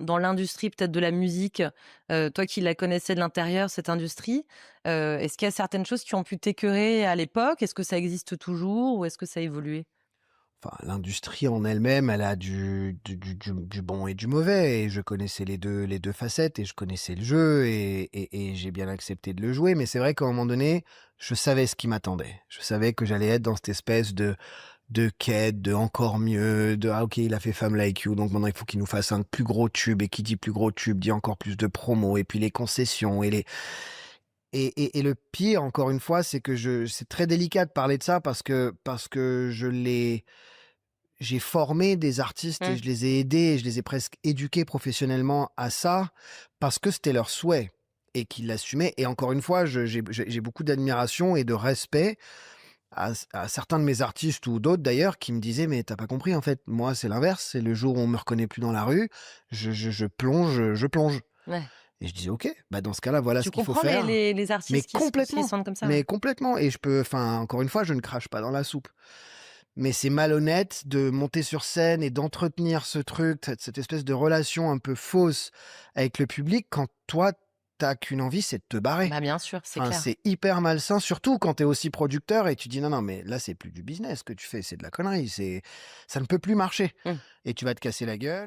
dans l'industrie peut-être de la musique, toi qui la connaissais de l'intérieur, cette industrie, est-ce qu'il y a certaines choses qui ont pu t'écœurer à l'époque? Est-ce que ça existe toujours ou est-ce que ça a évolué? Enfin, l'industrie en elle-même, elle a du bon et du mauvais et je connaissais les deux facettes et je connaissais le jeu et j'ai bien accepté de le jouer. Mais c'est vrai qu'à un moment donné, je savais ce qui m'attendait. Je savais que j'allais être dans cette espèce de quête, de encore mieux, de: «Ah OK, il a fait Femme Like You, donc maintenant il faut qu'il nous fasse un plus gros tube» et qui dit plus gros tube dit encore plus de promos et puis les concessions et le pire encore une fois, c'est que c'est très délicat de parler de ça parce que j'ai formé des artistes et Mmh. je les ai aidés et je les ai presque éduqués professionnellement à ça, parce que c'était leur souhait et qu'ils l'assumaient et encore une fois, j'ai beaucoup d'admiration et de respect à certains de mes artistes ou d'autres d'ailleurs qui me disaient: «Mais t'as pas compris en fait, moi c'est l'inverse, c'est le jour où on me reconnaît plus dans la rue, je plonge, je plonge» Ouais. et je dis: «OK, bah dans ce cas-là, voilà ce Tu qu'il faut comprends les faire». les les Mais artistes qui se complètement, sentent comme ça, ouais? mais complètement et je peux enfin encore une fois, je ne crache pas dans la soupe. Mais c'est malhonnête de monter sur scène et d'entretenir ce truc, cette espèce de relation un peu fausse avec le public quand toi, t'as qu'une envie, c'est de te barrer. Bah, bien sûr, c'est Enfin, clair. c'est hyper malsain, surtout quand t'es aussi producteur et tu dis: «Non, non, mais là, c'est plus du business que tu fais, c'est de la connerie, ça ne peut plus marcher Mmh. et tu vas te casser la gueule».